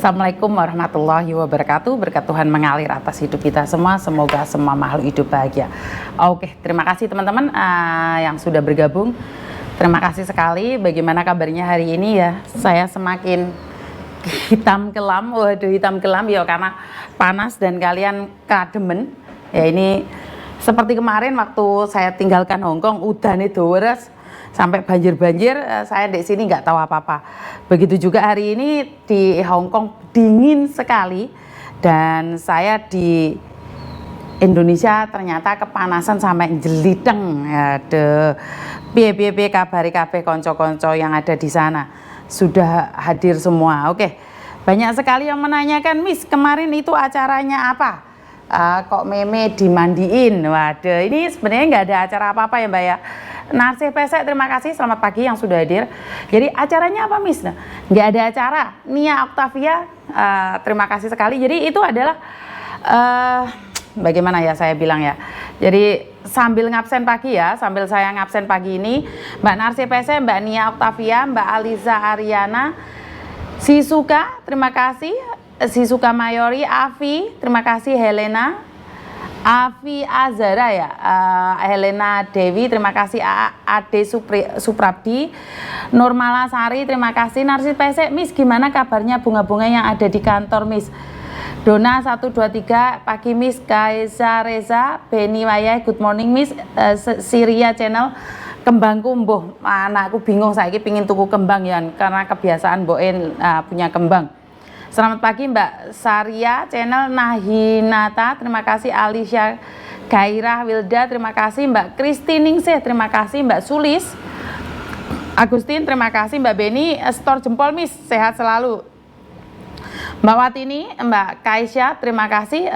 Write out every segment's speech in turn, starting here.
Assalamualaikum warahmatullahi wabarakatuh. Berkat Tuhan mengalir atas hidup kita semua. Semoga semua makhluk hidup bahagia. Oke, terima kasih teman-teman yang sudah bergabung. Terima kasih sekali. Bagaimana kabarnya hari ini ya? Saya semakin hitam kelam. Waduh, hitam kelam ya karena panas dan kalian kademen. Ya ini seperti kemarin waktu saya tinggalkan Hongkong, udan itu beres. Sampai banjir-banjir, saya di sini nggak tahu apa-apa. Begitu juga hari ini di Hongkong dingin sekali, dan saya di Indonesia ternyata kepanasan sampai jeliteng. Aduh, piye kabari kabeh konco-konco yang ada di sana sudah hadir semua. Oke, banyak sekali yang menanyakan, Miss kemarin itu acaranya apa? Kok meme dimandiin? Waduh, ini sebenarnya nggak ada acara apa-apa ya Mbak ya. Narsih Pesek, terima kasih, selamat pagi yang sudah hadir. Jadi acaranya apa Miss? Nah, nggak ada acara. Nia Octavia, terima kasih sekali. Jadi itu adalah bagaimana ya saya bilang ya. Jadi sambil ngabsen pagi ya, sambil saya ngabsen pagi ini, Mbak Narsih Pesek, Mbak Nia Octavia, Mbak Aliza Ariana, Sisuka, terima kasih. Sisuka Mayori, Avi, terima kasih. Helena, Avi Azara ya, Helena Dewi, terima kasih. Ade Suprabdi, Nurmala Sari, terima kasih. Narsih Pesek, Miss gimana kabarnya bunga-bunga yang ada di kantor Miss? Dona 123 pagi Miss. Kaisa Reza, Beni Wayai, good morning Miss. Siria Channel, kembang kumbuh, anakku bingung saya pingin tuku kembang ya karena kebiasaan boen punya kembang. Selamat pagi Mbak Saria Channel, Nahinata, terima kasih. Alicia Gairah Wilda, terima kasih. Mbak Kristiningsih, terima kasih. Mbak Sulis Agustin, terima kasih. Mbak Beni, store jempol Miss, sehat selalu. Mbak Watini, Mbak Kaisya, terima kasih,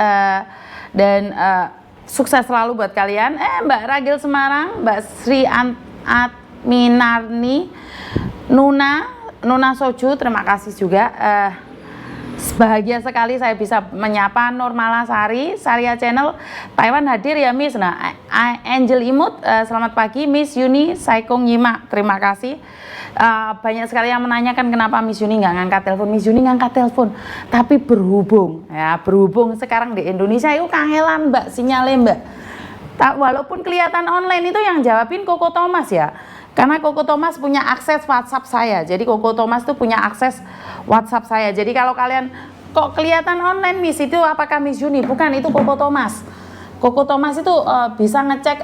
dan sukses selalu buat kalian. Mbak Ragil Semarang, Mbak Sri Minarni, Nuna Soju, terima kasih juga. Bahagia sekali saya bisa menyapa Nurmala Sari, Saria Channel, Taiwan hadir ya Miss. Nah, Angel Imut, selamat pagi Miss Yuni Saikong Nyimak, terima kasih. Banyak sekali yang menanyakan kenapa Miss Yuni nggak ngangkat telepon. Miss Yuni ngangkat telepon, tapi berhubung sekarang di Indonesia itu kangelan Mbak, sinyalnya Mbak. Walaupun kelihatan online itu yang jawabin Koko Thomas ya. Karena Koko Thomas punya akses WhatsApp saya. Jadi Koko Thomas tuh punya akses WhatsApp saya. Jadi kalau kalian kok kelihatan online Miss itu apakah Miss Yuni? Bukan, itu Koko Thomas. Koko Thomas itu bisa ngecek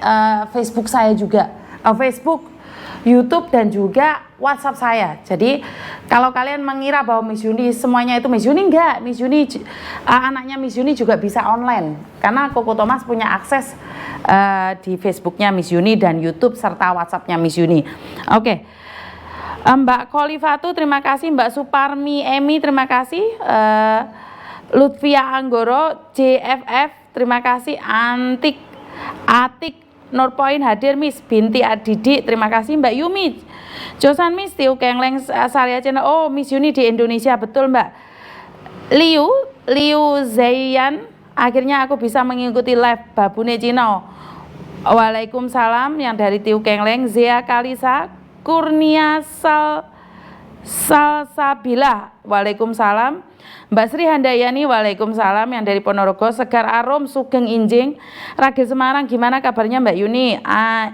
Facebook saya juga. Facebook, YouTube dan juga WhatsApp saya. Jadi kalau kalian mengira bahwa Miss Yuni semuanya itu Miss Yuni, enggak. Miss Yuni anaknya Miss Yuni juga bisa online. Karena Koko Thomas punya akses di Facebooknya Miss Yuni dan YouTube serta WhatsAppnya Miss Yuni. Oke. Mbak Kolifatu, terima kasih. Mbak Suparmi Emi, terima kasih. Lutfia Anggoro, JFF, terima kasih. Atik Nurpoint hadir Miss. Binti Adidi, terima kasih. Mbak Yumi Josan Miss, Tiu Kengleng Saria Channel. Oh, Miss Yuni di Indonesia, betul Mbak. Liu Zayan, akhirnya aku bisa mengikuti live Babune Cino. Waalaikumsalam yang dari Tiu Kengleng. Zia Kalisa, Kurnia Salsabila, waalaikumsalam. Mbak Sri Handayani, waalaikumsalam yang dari Ponorogo. Segar Arum, Sugeng Injing, Ragil Semarang, gimana kabarnya Mbak Yuni?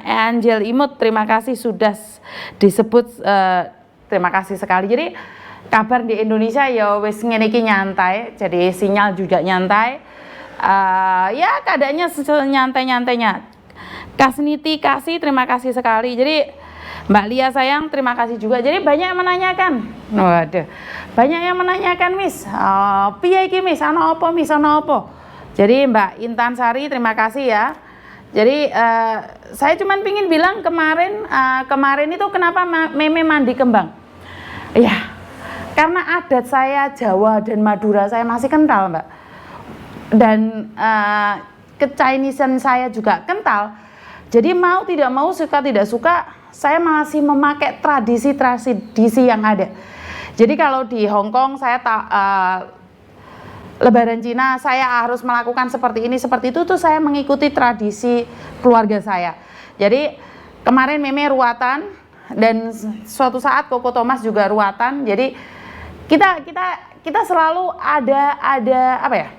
Angel Imut, terima kasih sudah disebut, terima kasih sekali. Jadi kabar di Indonesia ya wis ngene iki nyantai, jadi sinyal juga nyantai. Ya keadaannya nyantai-nyantainya. Kasniti Kasih, terima kasih sekali. Jadi Mbak Lia sayang, terima kasih juga. Jadi banyak yang menanyakan. Waduh. Banyak yang menanyakan Miss, piye iki Miss, ana apa Miss, ana apa? Jadi Mbak Intan Sari, terima kasih ya. Jadi saya cuma pingin bilang kemarin itu kenapa meme mandi kembang? Ya, karena adat saya Jawa dan Madura saya masih kental Mbak. Dan ke-Chinesean saya juga kental. Jadi mau tidak mau, suka tidak suka, saya masih memakai tradisi-tradisi yang ada. Jadi kalau di Hongkong saya Lebaran Cina saya harus melakukan seperti ini, seperti itu tuh saya mengikuti tradisi keluarga saya. Jadi kemarin meme ruatan dan suatu saat Koko Thomas juga ruatan. Jadi kita kita selalu ada apa ya?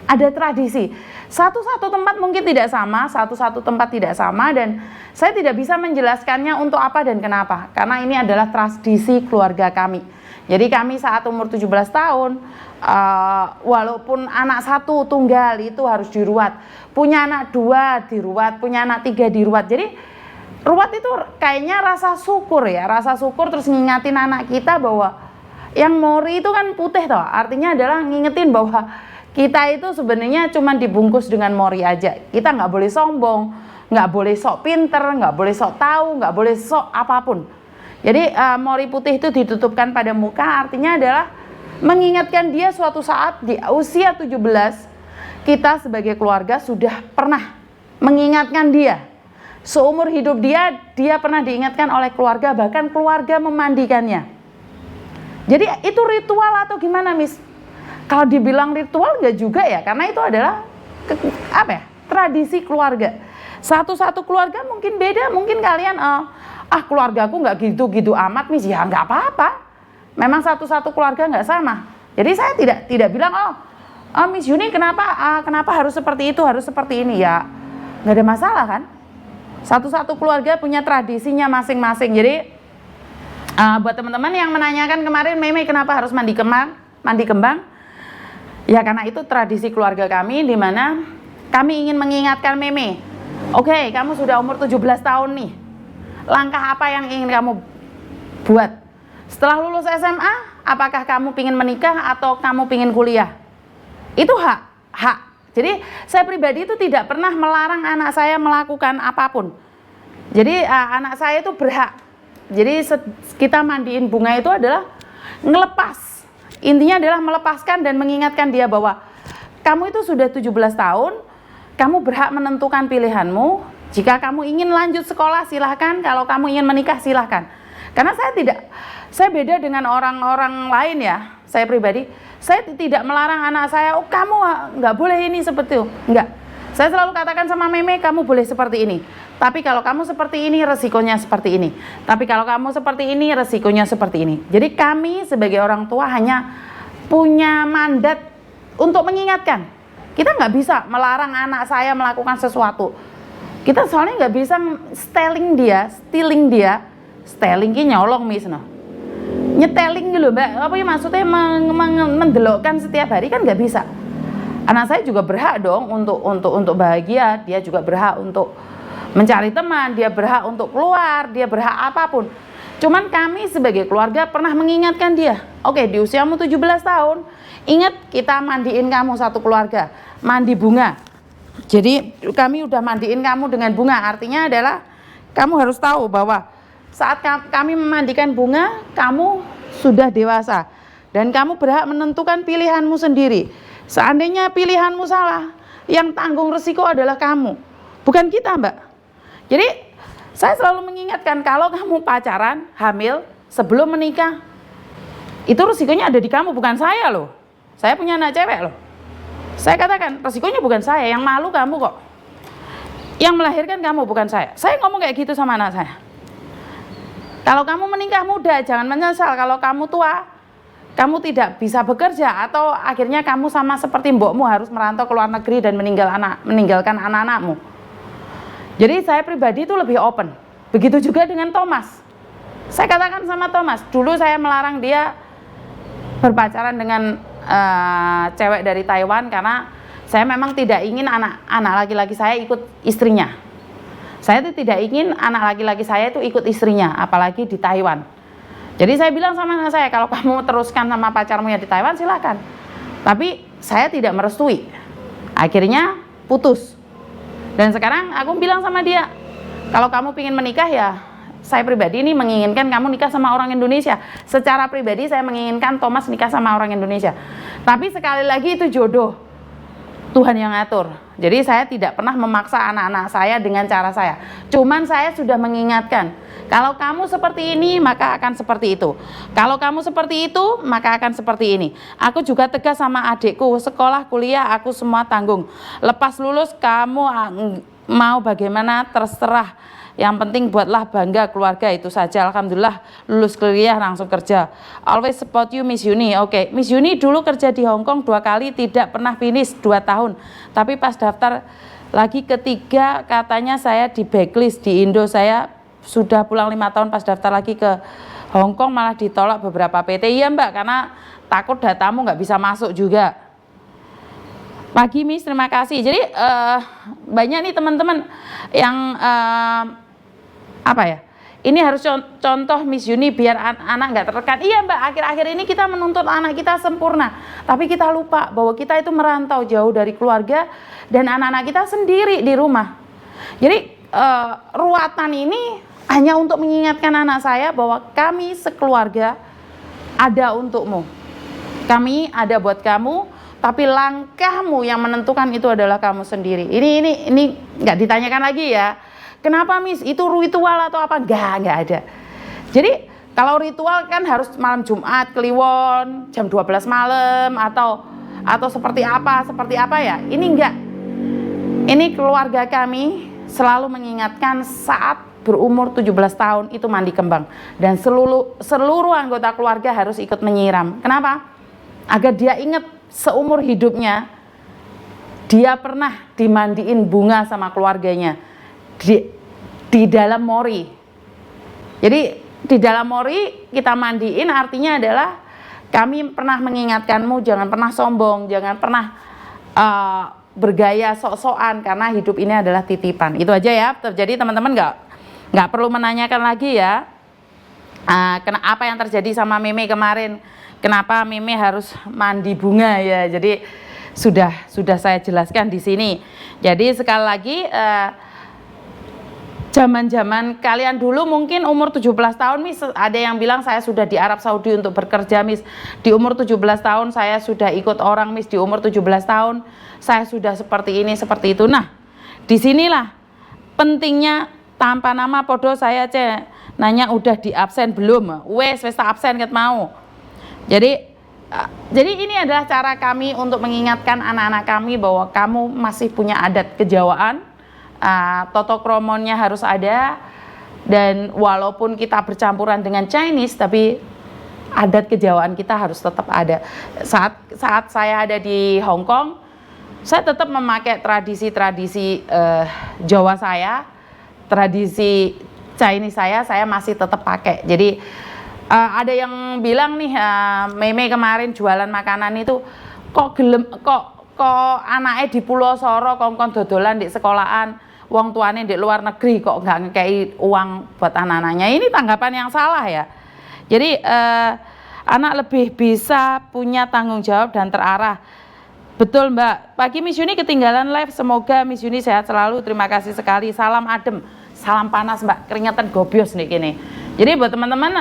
Ada tradisi. Satu-satu tempat mungkin tidak sama, satu-satu tempat tidak sama, dan saya tidak bisa menjelaskannya untuk apa dan kenapa. Karena ini adalah tradisi keluarga kami. Jadi kami saat umur 17 tahun, walaupun anak satu tunggal itu harus diruat, punya anak 2 diruat, punya anak 3 diruat. Jadi ruat itu kayaknya rasa syukur ya, rasa syukur, terus ngingatin anak kita bahwa yang mori itu kan putih toh, artinya adalah ngingetin bahwa kita itu sebenarnya cuma dibungkus dengan mori aja. Kita nggak boleh sombong, nggak boleh sok pinter, nggak boleh sok tahu, nggak boleh sok apapun. Jadi mori putih itu ditutupkan pada muka, artinya adalah mengingatkan dia suatu saat di usia 17, kita sebagai keluarga sudah pernah mengingatkan dia. Seumur hidup dia pernah diingatkan oleh keluarga, bahkan keluarga memandikannya. Jadi itu ritual atau gimana, Miss? Kalau dibilang ritual enggak juga ya, karena itu adalah tradisi keluarga. Satu-satu keluarga mungkin beda, mungkin kalian keluargaku nggak gitu-gitu amat, Miss, ya nggak apa-apa. Memang satu-satu keluarga nggak sama. Jadi saya tidak bilang Miss Yuni kenapa harus seperti itu, harus seperti ini, ya nggak ada masalah kan. Satu-satu keluarga punya tradisinya masing-masing. Jadi buat teman-teman yang menanyakan kemarin, Meme kenapa harus mandi kembang? Ya karena itu tradisi keluarga kami, di mana kami ingin mengingatkan Meme. Oke, kamu sudah umur 17 tahun nih. Langkah apa yang ingin kamu buat? Setelah lulus SMA, apakah kamu ingin menikah atau kamu ingin kuliah? Itu hak. Jadi saya pribadi itu tidak pernah melarang anak saya melakukan apapun. Jadi anak saya itu berhak. Jadi kita mandiin bunga itu adalah ngelepas. Intinya adalah melepaskan dan mengingatkan dia bahwa kamu itu sudah 17 tahun, kamu berhak menentukan pilihanmu. Jika kamu ingin lanjut sekolah silahkan, kalau kamu ingin menikah silahkan. Karena saya beda dengan orang-orang lain ya, saya pribadi, saya tidak melarang anak saya, kamu nggak boleh ini seperti itu, enggak. Saya selalu katakan sama Meme, kamu boleh seperti ini. Tapi kalau kamu seperti ini, resikonya seperti ini. Tapi kalau kamu seperti ini, resikonya seperti ini. Jadi kami sebagai orang tua hanya punya mandat untuk mengingatkan. Kita nggak bisa melarang anak saya melakukan sesuatu. Kita soalnya nggak bisa stealing dia, nyolong Miss, no. Nyeteling gitu Mbak, apa ya maksudnya mendelokkan setiap hari kan nggak bisa. Anak saya juga berhak dong untuk bahagia, dia juga berhak untuk mencari teman, dia berhak untuk keluar, dia berhak apapun. Cuman kami sebagai keluarga pernah mengingatkan dia, oke, di usiamu 17 tahun, ingat kita mandiin kamu satu keluarga, mandi bunga. Jadi kami udah mandiin kamu dengan bunga, artinya adalah kamu harus tahu bahwa saat kami memandikan bunga, kamu sudah dewasa dan kamu berhak menentukan pilihanmu sendiri. Seandainya pilihanmu salah, yang tanggung resiko adalah kamu, bukan kita, Mbak. Jadi saya selalu mengingatkan, kalau kamu pacaran, hamil, sebelum menikah, itu resikonya ada di kamu, bukan saya loh. Saya punya anak cewek loh. Saya katakan, resikonya bukan saya, yang malu kamu kok. Yang melahirkan kamu, bukan saya. Saya ngomong kayak gitu sama anak saya. Kalau kamu menikah muda, jangan menyesal. Kalau kamu tua, kamu tidak bisa bekerja, atau akhirnya kamu sama seperti mbokmu harus merantau ke luar negeri dan meninggalkan anak-anakmu. Jadi saya pribadi itu lebih open. Begitu juga dengan Thomas. Saya katakan sama Thomas, dulu saya melarang dia berpacaran dengan cewek dari Taiwan karena saya memang tidak ingin anak laki-laki saya ikut istrinya. Saya itu tidak ingin anak laki-laki saya itu ikut istrinya, apalagi di Taiwan. Jadi saya bilang sama anak saya, kalau kamu teruskan sama pacarmu yang di Taiwan silakan. Tapi saya tidak merestui. Akhirnya putus. Dan sekarang aku bilang sama dia, kalau kamu ingin menikah ya, saya pribadi ini menginginkan kamu nikah sama orang Indonesia. Secara pribadi saya menginginkan Thomas nikah sama orang Indonesia. Tapi sekali lagi itu jodoh, Tuhan yang ngatur. Jadi saya tidak pernah memaksa anak-anak saya dengan cara saya. Cuman saya sudah mengingatkan, kalau kamu seperti ini maka akan seperti itu. Kalau kamu seperti itu maka akan seperti ini. Aku juga tegas sama adikku, sekolah, kuliah aku semua tanggung. Lepas lulus kamu mau bagaimana terserah. Yang penting buatlah bangga keluarga, itu saja. Alhamdulillah lulus kuliah langsung kerja. Always support you Miss Yuni. Oke, Miss Yuni dulu kerja di Hong Kong 2 kali, tidak pernah finish 2 tahun. Tapi pas daftar lagi ketiga katanya saya di backlist. Di Indo saya sudah pulang 5 tahun, pas daftar lagi ke Hong Kong malah ditolak beberapa PT. Iya Mbak, karena takut datamu nggak bisa masuk juga. Pagi Miss, terima kasih. Jadi banyak nih teman-teman yang apa ya, ini harus contoh Miss Yuni biar anak nggak tertekan. Iya Mbak, akhir-akhir ini kita menuntut anak kita sempurna, tapi kita lupa bahwa kita itu merantau jauh dari keluarga dan anak-anak kita sendiri di rumah. Jadi ruatan ini hanya untuk mengingatkan anak saya bahwa kami sekeluarga ada untukmu, kami ada buat kamu, tapi langkahmu yang menentukan itu adalah kamu sendiri. Ini nggak ditanyakan lagi ya. Kenapa Miss? Itu ritual atau apa? Nggak ada. Jadi kalau ritual kan harus malam Jumat Kliwon jam 12 malam atau seperti apa ya? Ini enggak. Ini keluarga kami selalu mengingatkan saat berumur 17 tahun itu mandi kembang, dan seluruh anggota keluarga harus ikut menyiram. Kenapa? Agar dia ingat seumur hidupnya dia pernah dimandiin bunga sama keluarganya di dalam mori. Jadi di dalam mori kita mandiin, artinya adalah kami pernah mengingatkanmu jangan pernah sombong, jangan pernah bergaya sok-sokan, karena hidup ini adalah titipan. Itu aja ya. Terjadi teman-teman nggak perlu menanyakan lagi ya apa yang terjadi sama Meme kemarin, kenapa Meme harus mandi bunga ya. Jadi sudah saya jelaskan di sini. Jadi sekali lagi zaman-zaman kalian dulu mungkin umur 17 tahun Miss, ada yang bilang saya sudah di Arab Saudi untuk bekerja Miss. Di umur 17 tahun saya sudah ikut orang Miss, di umur 17 tahun saya sudah seperti ini, seperti itu. Nah, disinilah pentingnya tanpa nama podo saya nanya udah di absen belum? Wes absen ket mau. Jadi ini adalah cara kami untuk mengingatkan anak-anak kami bahwa kamu masih punya adat kejawaan. Toto kromonnya harus ada, dan walaupun kita bercampuran dengan Chinese, tapi adat kejawaan kita harus tetap ada. Saat saya ada di Hong Kong, saya tetap memakai tradisi-tradisi Jawa saya, tradisi Chinese saya masih tetap pakai. Jadi ada yang bilang nih, Meme kemarin jualan makanan itu kok anaknya di Pulau Soro kongkon dodolan di sekolahan, uang tuane di luar negeri kok nggak ngekei uang buat anak-anaknya. Ini tanggapan yang salah ya. Jadi anak lebih bisa punya tanggung jawab dan terarah. Betul Mbak. Pagi Miss Yuni ketinggalan live, semoga Miss Yuni sehat selalu. Terima kasih sekali. Salam adem, salam panas Mbak, keringetan gobios nih gini. Jadi buat teman-teman,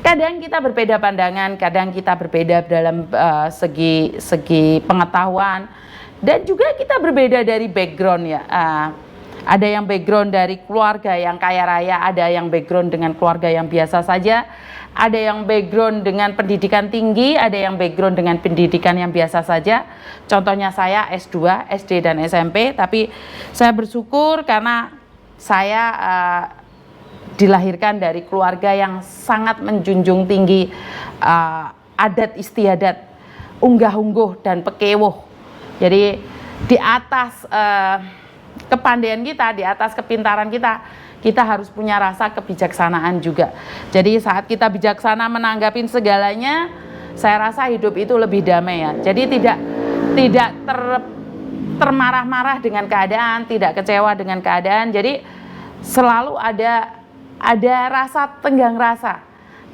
kadang kita berbeda pandangan, kadang kita berbeda dalam segi pengetahuan, dan juga kita berbeda dari background ya. Ada yang background dari keluarga yang kaya raya, ada yang background dengan keluarga yang biasa saja, ada yang background dengan pendidikan tinggi, ada yang background dengan pendidikan yang biasa saja. Contohnya saya S2, SD dan SMP, tapi saya bersyukur karena saya dilahirkan dari keluarga yang sangat menjunjung tinggi adat istiadat, unggah-ungguh dan pekewuh. Jadi di atas kepandaian kita, di atas kepintaran kita harus punya rasa kebijaksanaan juga. Jadi saat kita bijaksana menanggapin segalanya, saya rasa hidup itu lebih damai ya. Jadi tidak termarah-marah dengan keadaan, tidak kecewa dengan keadaan. Jadi selalu ada rasa tenggang rasa.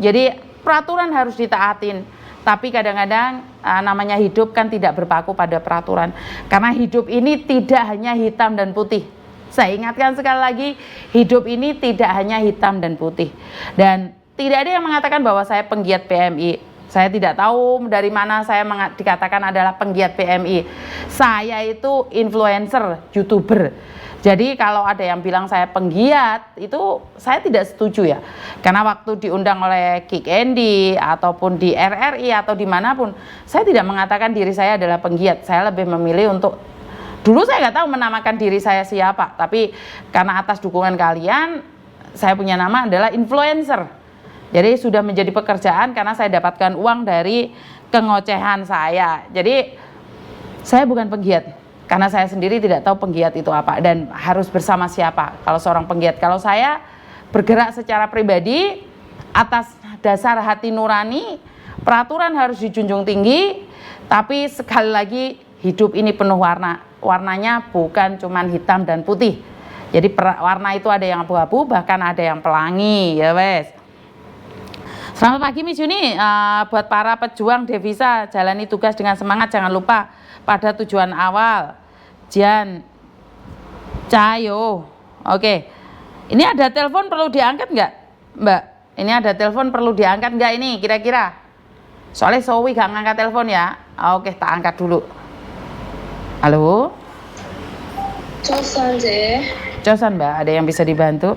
Jadi peraturan harus ditaatin. Tapi kadang-kadang namanya hidup kan tidak berpaku pada peraturan. Karena hidup ini tidak hanya hitam dan putih. Saya ingatkan sekali lagi, hidup ini tidak hanya hitam dan putih. Dan tidak ada yang mengatakan bahwa saya penggiat PMI. Saya tidak tahu dari mana saya dikatakan adalah penggiat PMI. Saya itu influencer, YouTuber. Jadi kalau ada yang bilang saya penggiat, itu saya tidak setuju ya. Karena waktu diundang oleh Kick Andy ataupun di RRI atau dimanapun, saya tidak mengatakan diri saya adalah penggiat. Saya lebih memilih untuk Dulu saya nggak tahu menamakan diri saya siapa, tapi karena atas dukungan kalian, saya punya nama adalah influencer. Jadi sudah menjadi pekerjaan karena saya dapatkan uang dari kengocehan saya. Jadi saya bukan penggiat, karena saya sendiri tidak tahu penggiat itu apa dan harus bersama siapa. Kalau seorang penggiat, kalau saya bergerak secara pribadi atas dasar hati nurani, peraturan harus dijunjung tinggi, tapi sekali lagi hidup ini penuh warna. Warnanya bukan cuman hitam dan putih. Jadi warna itu ada yang abu-abu, bahkan ada yang pelangi, ya wes. Selamat pagi Miss Yuni, buat para pejuang devisa, jalani tugas dengan semangat, jangan lupa pada tujuan awal. Jan Cayo, oke. Ini ada telepon perlu diangkat nggak, Mbak? Ini ada telepon perlu diangkat nggak ini kira-kira? Soalnya Sowi gak ngangkat telepon ya. Oke, tak angkat dulu. Halo? Cosan, Je. Cosan, Mbak, ada yang bisa dibantu?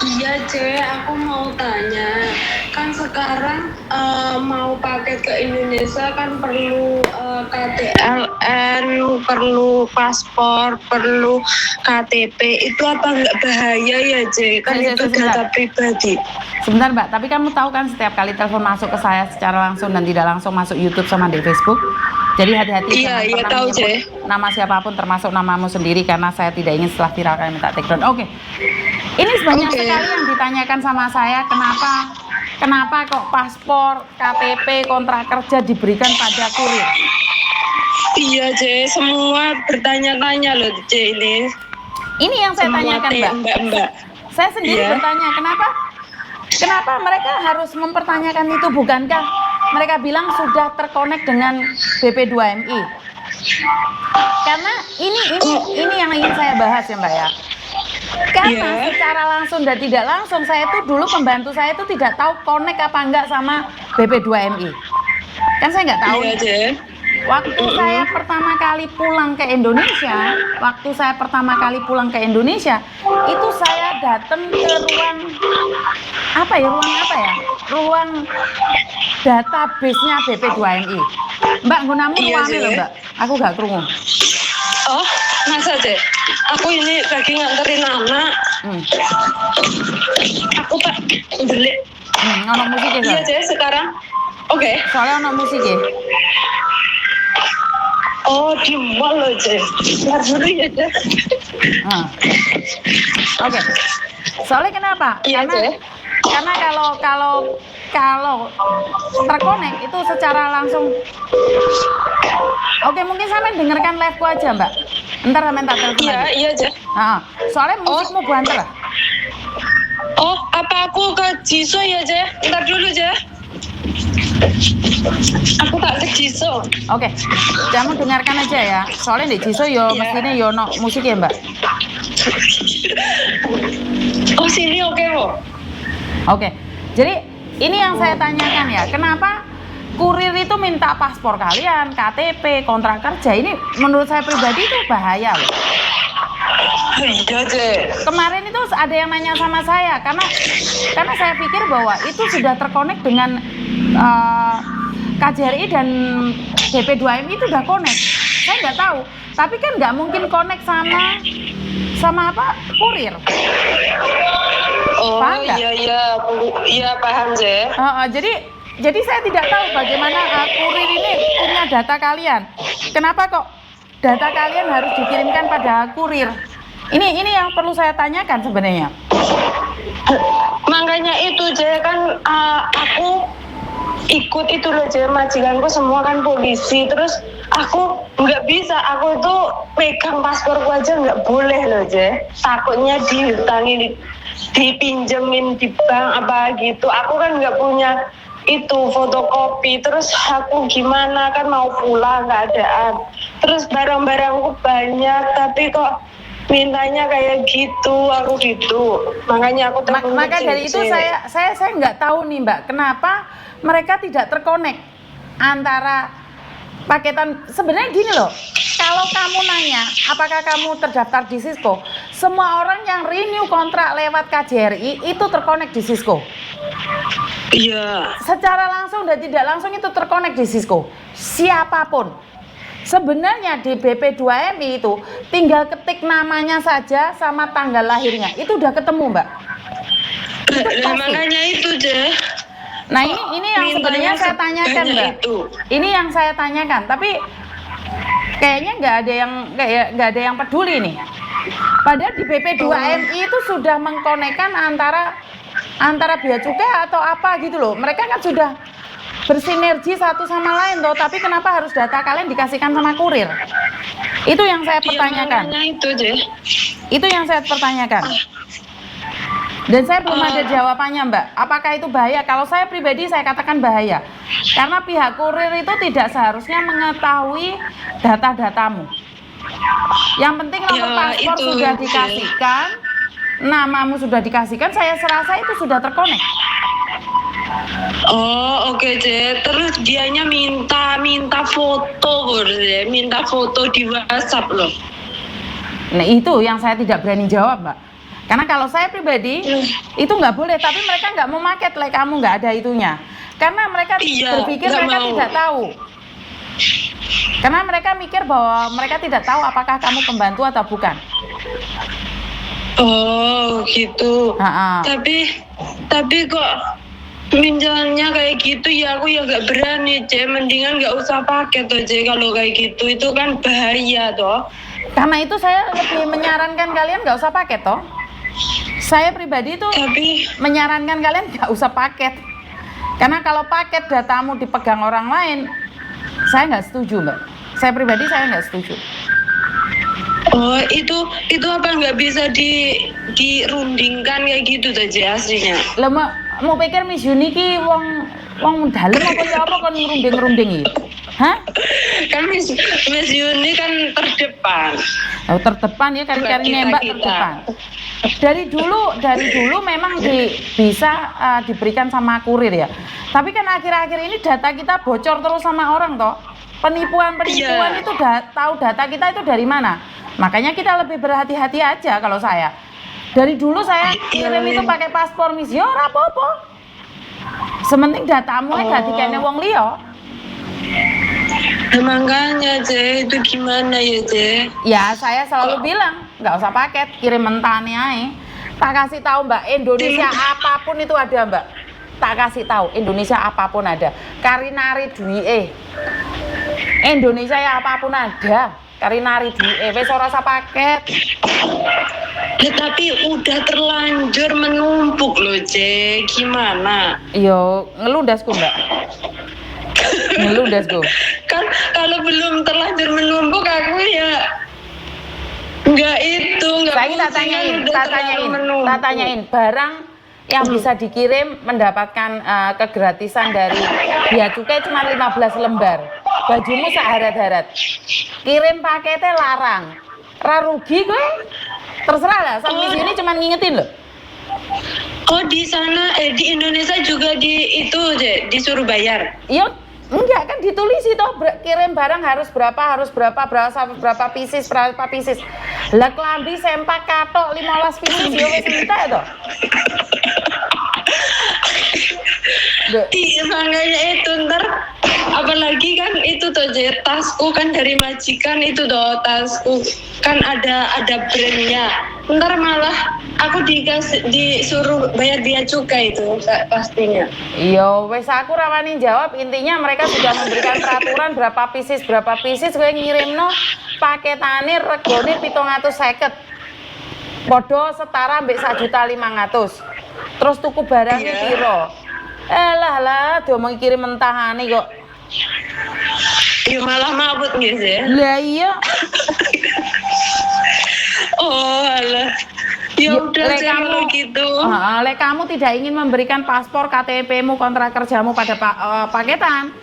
Iya, Je, aku mau tanya. Kan sekarang mau paket ke Indonesia kan perlu KTLN, perlu paspor, perlu KTP. Itu apa nggak bahaya ya, Je? Kan itu data pribadi. Sebentar, Mbak, tapi kamu tahu kan setiap kali telepon masuk ke saya secara langsung dan tidak langsung masuk YouTube sama di Facebook. Jadi hati-hati jangan pernah menyebut nama siapapun termasuk namamu sendiri karena saya tidak ingin setelah viral kalian minta take down. Oke. Ini banyak sekali yang ditanyakan sama saya kenapa kok paspor, KTP, kontrak kerja diberikan pada kurir. Iya, Je, semua bertanya-tanya loh, Je, ini. Ini yang saya tanyakan, Mbak. Saya sendiri bertanya, kenapa mereka harus mempertanyakan itu, bukankah mereka bilang sudah terkonek dengan BP2MI? Karena ini yang ingin saya bahas ya, Mbak ya. Karena secara langsung dan tidak langsung saya tuh dulu pembantu saya itu tidak tahu konek apa enggak sama BP2MI. Kan saya nggak tahu. Waktu saya pertama kali pulang ke Indonesia, itu saya datang ke ruang database-nya BP2MI. Mbak, gunamu ruangnya loh, Mbak. Aku gak krungu. Oh, masa, Je? Aku ini lagi nganterin anak. Aku tak delik. Ono musik ya, Iya, Je, sekarang. Oke. Soalnya ono musik ya. Oh, di mall loh, Je. Ntar dulu ya, Je. Oke. Soalnya kenapa? Iya, Karena kalau terkonek itu secara langsung. Oke, mungkin sampai dengarkan live-ku aja, Mbak. Ntar sampai tak telepon lagi. Iya, Je. Soalnya musikmu banter lah. Oh, apa aku ke Jisoo ya, Je? Ntar dulu, Je. Aku tak ke Jisoo. Oke, kamu dengarkan aja ya. Soalnya di Jisoo mestinya no musik ya, Mbak. Oh, sini oke loh. Oke, jadi ini yang saya tanyakan ya. Kenapa kurir itu minta paspor kalian, KTP, kontrak kerja? Ini menurut saya pribadi itu bahaya loh. Iya, Je. Kemarin itu ada yang nanya sama saya karena saya pikir bahwa itu sudah terkonek dengan KJRI dan BP2MI itu udah konek. Saya nggak tahu, tapi kan nggak mungkin konek sama kurir. Oh, paham nggak? Iya paham, Je. Jadi saya tidak tahu bagaimana kurir ini punya data kalian. Kenapa kok data kalian harus dikirimkan pada kurir? Ini yang perlu saya tanyakan sebenarnya. Makanya itu, Je, kan aku ikut itu loh, Je, majikanku semua kan polisi, terus aku nggak bisa, aku itu pegang pasporku aja nggak boleh loh, Je, takutnya dihutangi, dipinjemin di bank apa gitu. Aku kan nggak punya itu fotokopi, terus aku gimana, kan mau pulang keadaan, terus barang-barangku banyak tapi kok mintanya kayak gitu, aku gitu. Makanya aku maka dari itu saya nggak tahu nih, Mbak, kenapa mereka tidak terkonek antara paketan. Sebenarnya gini loh, kalau kamu nanya apakah kamu terdaftar di Cisco, semua orang yang renew kontrak lewat KJRI itu terkonek di Cisco. Iya. Secara langsung dan tidak langsung itu terkonek di Cisco. Siapapun Sebenarnya di BP2MI itu tinggal ketik namanya saja sama tanggal lahirnya, itu udah ketemu, Mbak. Itu Nah, pasti. makanya itu deh. Nah ini yang sebenarnya saya tanyakan, Mbak. Ini yang saya tanyakan, tapi kayaknya nggak ada yang peduli nih. Padahal di BP2MI itu sudah mengkonekkan antara bea cukai atau apa gitu loh. Mereka kan sudah bersinergi satu sama lain toh, tapi kenapa harus data kalian dikasihkan sama kurir? Itu yang saya pertanyakan. Itu yang saya pertanyakan. Dan saya belum ada jawabannya, Mbak. Apakah itu bahaya? Kalau saya pribadi saya katakan bahaya. Karena pihak kurir itu tidak seharusnya mengetahui data-datamu. Yang penting nomor paspor sudah dikasihkan, namamu sudah dikasihkan, saya serasa itu sudah terkonek. Oh oke Je, terus dianya minta foto minta foto di WhatsApp loh. Nah itu yang saya tidak berani jawab, Mbak. Karena kalau saya pribadi itu nggak boleh, tapi mereka nggak mau market kamu nggak ada itunya. Karena mereka berpikir mereka tidak tahu. Karena mereka mikir bahwa mereka tidak tahu apakah kamu pembantu atau bukan. Oh gitu. Tapi kok minjamnya kayak gitu ya aku ya nggak berani Je, mendingan nggak usah pakai tuh Je kalau kayak gitu, itu kan bahaya toh. Karena itu saya lebih menyarankan kalian nggak usah pakai toh. Saya pribadi itu menyarankan kalian nggak usah paket. Karena kalau paket datamu dipegang orang lain, saya nggak setuju, Mbak. Saya pribadi saya nggak setuju. Oh itu apa nggak bisa dirundingkan kayak gitu saja aslinya? Lah mau pikir Miss Yuni ki wong dalem apa ya apa kon ngerunding-ngerunding iki? Hah? Kan Miss Yuni kan terdepan. Oh, terdepan ya kan nembak terdepan. Dari dulu memang bisa diberikan sama kurir ya. Tapi kan akhir-akhir ini data kita bocor terus sama orang toh. Penipuan itu tahu data kita itu dari mana. Makanya kita lebih berhati-hati aja kalau saya. Dari dulu saya kirim itu pakai paspor Miss, ya ora apa-apa. Sementing datamu gak dikene wong liya. Makanya Je, itu gimana ya Je? Ya saya selalu bilang nggak usah paket, kirim mentahnya aja. Tak kasih tahu Mbak, Indonesia apapun itu ada Mbak. Tak kasih tahu Indonesia apapun ada. Karinari duwe. Indonesia ya apapun ada. Karinari duwe, wis ora usah paket. Ya, tapi udah terlanjur menumpuk loh Je, gimana? Yo ngelundasku Mbak. Ngelundasku. Kan kalau belum terlanjur menumpuk aku ya enggak saya tak tanyain barang yang bisa dikirim mendapatkan kegratisan dari bea cukai cuma 15 lembar. Bajumu seharat-harat. Kirim paketnya larang. Ra rugi gue. Terserah lah, sampai sini cuma ngingetin loh. Oh di sana di Indonesia juga disuruh bayar. Iya, enggak kan ditulis itu kirim barang harus berapa pieces. Lah klambi sempak katok 15 pieces ya wis entek to. Makanya itu ntar apalagi kan itu tuh tasku kan dari majikan itu toh, tasku kan ada brandnya, ntar malah aku disuruh bayar bea cukai itu pastinya. Iya wes aku rawani jawab, intinya mereka sudah memberikan peraturan berapa pieces gue ngirimno paketane regane 750 podo setara mbek 1.500.000 terus tuku barangnya piro. Lah diomong kirim mentahane kok. Ya malah mabut nggih sih. Lah iya. Oh alah. Ya udah kalau gitu. Lek kamu tidak ingin memberikan paspor, KTP-mu, kontrak kerjamu pada paketan,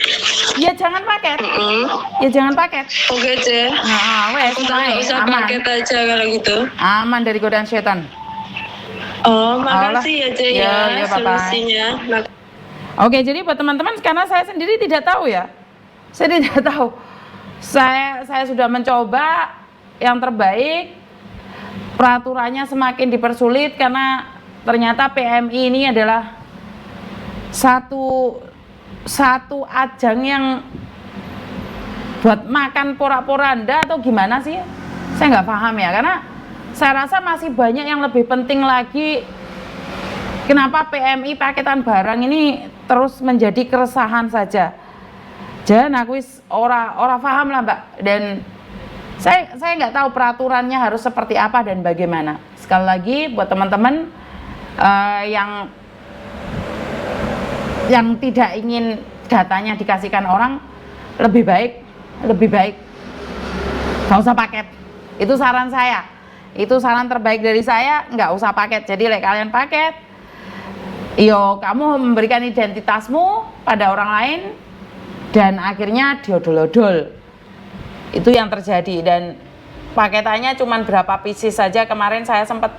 ya jangan paket. Ya jangan paket. Oke Je. Wes nggak usah aman. paket aja kalau gitu. Aman dari godaan setan. Oh makasih ya Je ya solusinya. Oke, jadi buat teman-teman karena saya sendiri tidak tahu ya. Saya tidak tahu. Saya sudah mencoba yang terbaik. Peraturannya semakin dipersulit karena ternyata PMI ini adalah satu ajang yang buat makan porak-poranda atau gimana sih? Saya nggak paham ya, karena saya rasa masih banyak yang lebih penting lagi. Kenapa PMI paketan barang ini terus menjadi keresahan saja? Jangan aku ora paham lah Mbak, dan saya nggak tahu peraturannya harus seperti apa dan bagaimana. Sekali lagi buat teman-teman yang tidak ingin datanya dikasihkan orang, lebih baik nggak usah paket. Itu saran saya, itu saran terbaik dari saya, nggak usah paket. Jadi kalian paket, kamu memberikan identitasmu pada orang lain dan akhirnya diodol-odol. Itu yang terjadi, dan paketannya cuma berapa pieces saja. Kemarin saya sempat